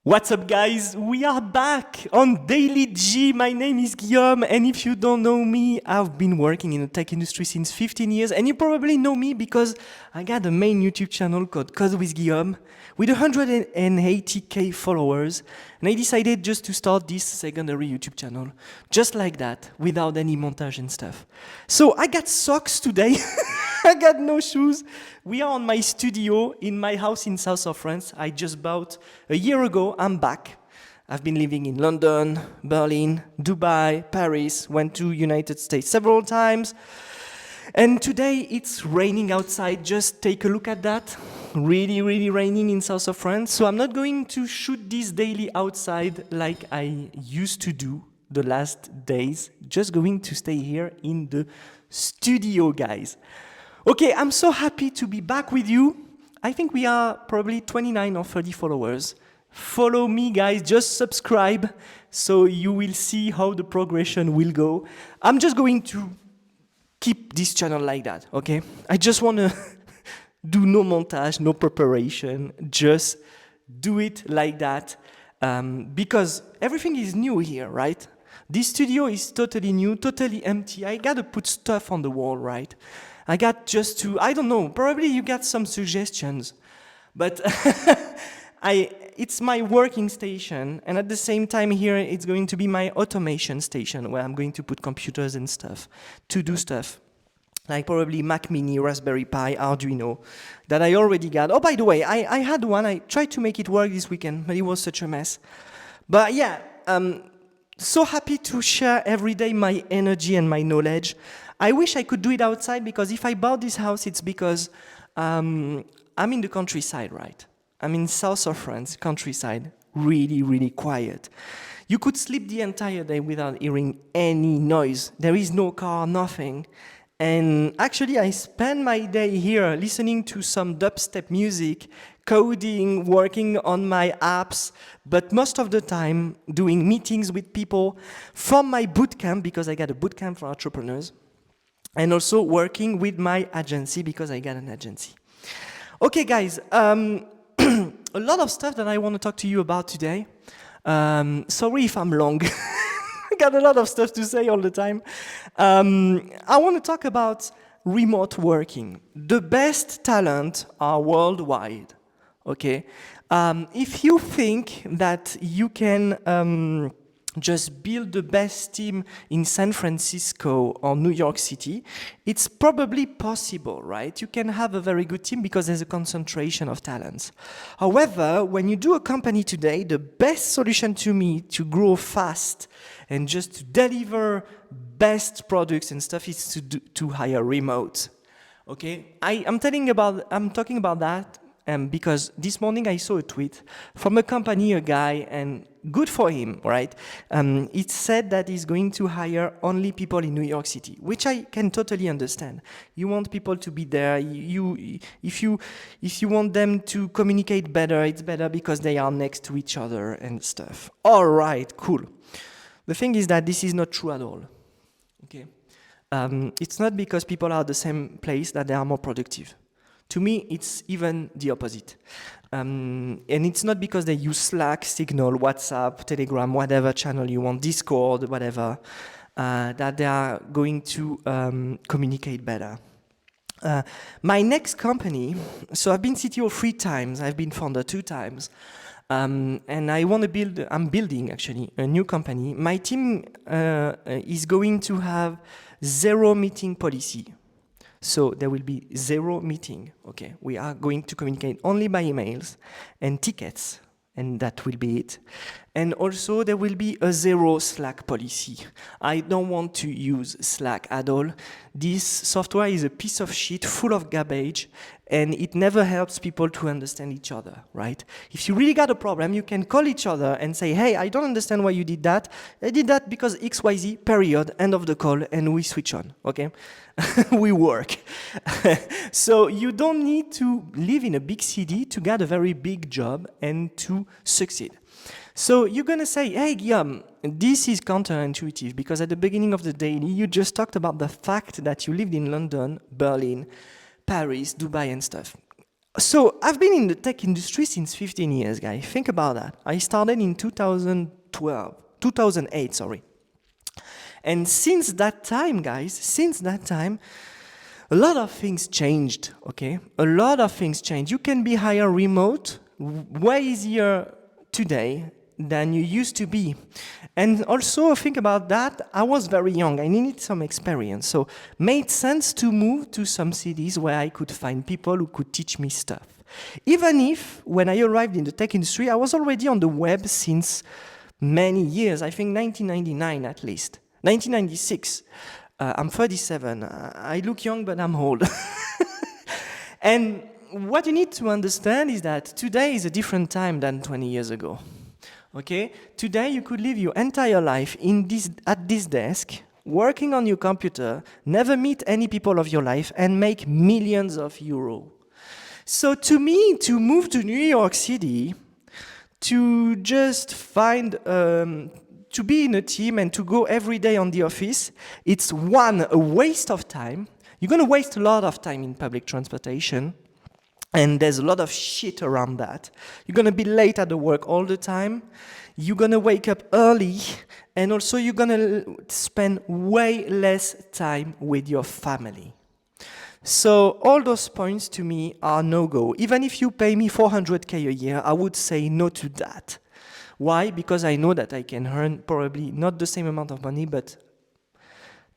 What's up, guys? We are back on Daily G. My name is Guillaume, and if you don't know me, I've been working in the tech industry since 15 years, and you probably know me because I got a main YouTube channel called Code with Guillaume with 180k followers, and I decided just to start this secondary YouTube channel, just like that, without any montage and stuff. So I got socks today. I got no shoes. We are on my studio in my house in south of France. I just bought a year ago. I'm back. I've been living in London, Berlin, Dubai, Paris, went to United States several times. And today it's raining outside. Just take a look at that. Really, really raining in south of France. So I'm not going to shoot this daily outside like I used to do the last days. Just going to stay here in the studio, guys. Okay, I'm so happy to be back with you. I think we are probably 29 or 30 followers. Follow me, guys, just subscribe so you will see how the progression will go. I'm just going to keep this channel like that, okay? I just want to do no montage, no preparation, just do it like that because everything is new here, right? This studio is totally new, totally empty. I gotta put stuff on the wall, right? I got just to, I don't know, probably you got some suggestions, but it's my working station, and at the same time here it's going to be my automation station where I'm going to put computers and stuff to do stuff, like probably Mac Mini, Raspberry Pi, Arduino, that I already got. Oh, by the way, I had one, I tried to make it work this weekend, but it was such a mess. But yeah, so happy to share every day my energy and my knowledge. I wish I could do it outside because if I bought this house, it's because I'm in the countryside, right? I'm in south of France, countryside, really, really quiet. You could sleep the entire day without hearing any noise. There is no car, nothing. And actually, I spend my day here listening to some dubstep music, coding, working on my apps, but most of the time doing meetings with people from my bootcamp, because I got a bootcamp for entrepreneurs, and also working with my agency, because I got an agency. Okay, guys, a lot of stuff that I want to talk to you about today. Sorry if I'm long. I got a lot of stuff to say all the time. I want to talk about remote working. The best talent are worldwide, okay? If you think that you can just build the best team in San Francisco or New York City, it's probably possible, right? You can have a very good team because there's a concentration of talents. However, when you do a company today, the best solution to me to grow fast and just to deliver best products and stuff is to hire remote. Okay, I'm talking about that because this morning I saw a tweet from a company, a guy, and good for him, right? It said that he's going to hire only people in New York City, which I can totally understand. You want people to be there. If you want them to communicate better, it's better because they are next to each other and stuff. All right, cool. The thing is that this is not true at all. Okay, it's not because people are at the same place that they are more productive. To me, it's even the opposite. And it's not because they use Slack, Signal, WhatsApp, Telegram, whatever channel you want, Discord, whatever, that they are going to communicate better. My next company, so I've been CTO 3 times, I've been founder 2 times, and I'm building actually a new company. My team is going to have 0 meeting policy. So there will be 0 meeting, okay? We are going to communicate only by emails and tickets, and that will be it. And also there will be a 0 Slack policy. I don't want to use Slack at all. This software is a piece of shit full of garbage, and it never helps people to understand each other, right? If you really got a problem, you can call each other and say, hey, I don't understand why you did that. I did that because XYZ, period, end of the call, and we switch on, okay? We work. So you don't need to live in a big city to get a very big job and to succeed. So you're going to say, hey, Guillaume, this is counterintuitive because at the beginning of the daily, you just talked about the fact that you lived in London, Berlin, Paris, Dubai and stuff. So I've been in the tech industry since 15 years, guys. Think about that. I started in 2008, sorry. And since that time, guys, a lot of things changed, okay? A lot of things changed. You can be hired remote way easier today than you used to be. And also think about that, I was very young, I needed some experience. So made sense to move to some cities where I could find people who could teach me stuff. Even if, when I arrived in the tech industry, I was already on the web since many years, I think 1999 at least. 1996. I'm 37. I look young, but I'm old. And what you need to understand is that today is a different time than 20 years ago. Okay? Today you could live your entire life at this desk, working on your computer, never meet any people of your life, and make millions of euros. So to me, to move to New York City, to just find, to be in a team and to go every day on the office, it's one, a waste of time. You're going to waste a lot of time in public transportation, and there's a lot of shit around that. You're going to be late at the work all the time. You're going to wake up early, and also you're going to spend way less time with your family. So all those points to me are no-go. Even if you pay me 400K a year, I would say no to that. Why? Because I know that I can earn probably not the same amount of money, but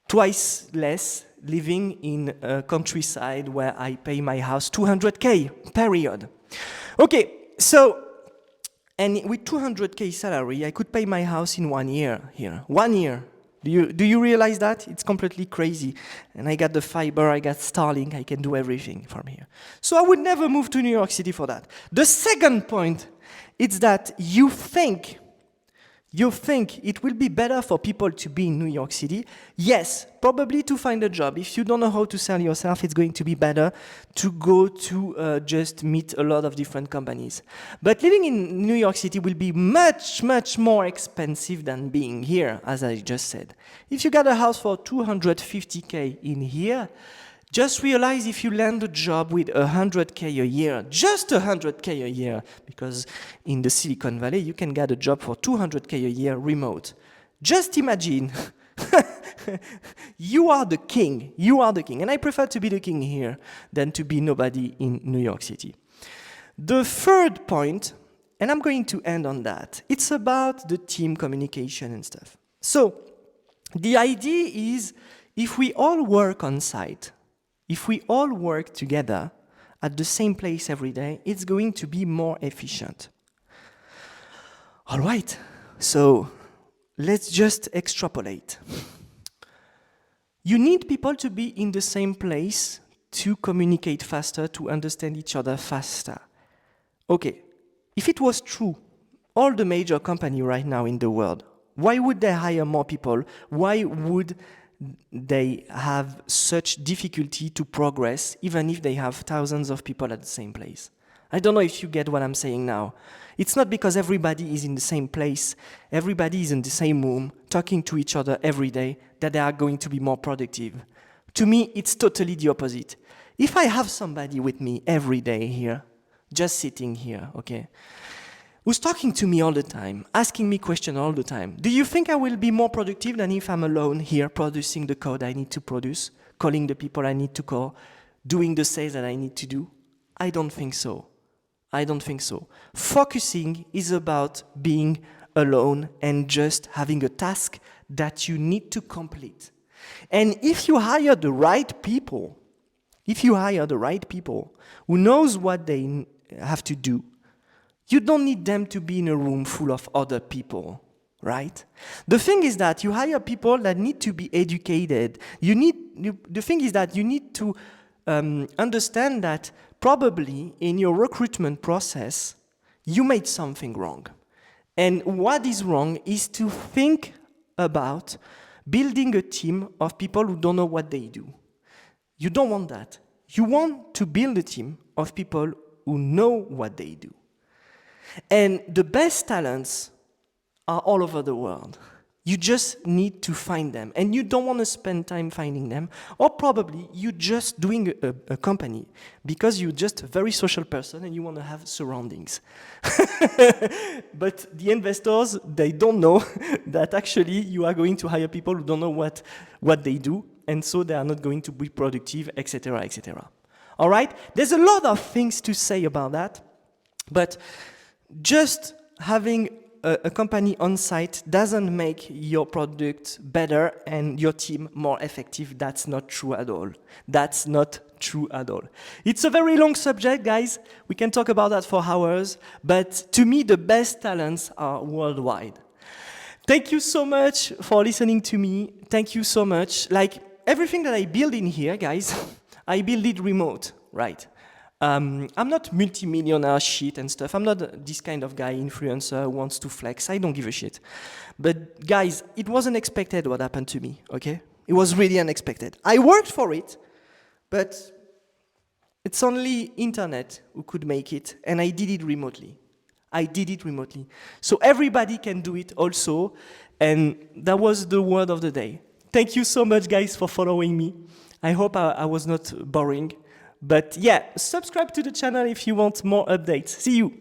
twice less living in a countryside where I pay my house 200K, period. Okay, so, and with 200K salary, I could pay my house in 1 year here. 1 year. Do you realize that? It's completely crazy. And I got the fiber, I got Starlink, I can do everything from here. So I would never move to New York City for that. The second point is that you think it will be better for people to be in New York City. Yes, probably to find a job. If you don't know how to sell yourself, it's going to be better to go to just meet a lot of different companies. But living in New York City will be much, much more expensive than being here, as I just said. If you got a house for 250K in here, just realize if you land a job with 100K a year, just 100K a year, because in the Silicon Valley, you can get a job for 200K a year remote. Just imagine, you are the king, and I prefer to be the king here than to be nobody in New York City. The third point, and I'm going to end on that, it's about the team communication and stuff. So, the idea is, if we all work on site, if we all work together at the same place every day, it's going to be more efficient. All right, so let's just extrapolate. You need people to be in the same place to communicate faster, to understand each other faster. Okay, if it was true, all the major companies right now in the world, why would they hire more people? Why would they have such difficulty to progress, even if they have thousands of people at the same place? I don't know if you get what I'm saying now. It's not because everybody is in the same place, everybody is in the same room, talking to each other every day, that they are going to be more productive. To me, it's totally the opposite. If I have somebody with me every day here, just sitting here, okay, who's talking to me all the time, asking me questions all the time, do you think I will be more productive than if I'm alone here producing the code I need to produce, calling the people I need to call, doing the sales that I need to do? I don't think so. I don't think so. Focusing is about being alone and just having a task that you need to complete. And if you hire the right people, who knows what they have to do, you don't need them to be in a room full of other people, right? The thing is that you hire people that need to be educated. The thing is that you need to understand that probably in your recruitment process, you made something wrong. And what is wrong is to think about building a team of people who don't know what they do. You don't want that. You want to build a team of people who know what they do. And the best talents are all over the world. You just need to find them, and you don't want to spend time finding them, or probably you're just doing a company because you're just a very social person and you want to have surroundings. But the investors, they don't know that actually you are going to hire people who don't know what they do, and so they are not going to be productive, etc., etc. All right? There's a lot of things to say about that, but just having a company on site doesn't make your product better and your team more effective. That's not true at all. That's not true at all. It's a very long subject, guys. We can talk about that for hours, but to me, the best talents are worldwide. Thank you so much for listening to me. Thank you so much. Like, everything that I build in here, guys, I build it remote, right? I'm not multi-millionaire shit and stuff. I'm not this kind of guy, influencer, who wants to flex. I don't give a shit. But guys, it wasn't expected what happened to me, okay? It was really unexpected. I worked for it, but it's only internet who could make it, and I did it remotely. I did it remotely. So everybody can do it also, and that was the word of the day. Thank you so much, guys, for following me. I hope I was not boring. But yeah, subscribe to the channel if you want more updates. See you!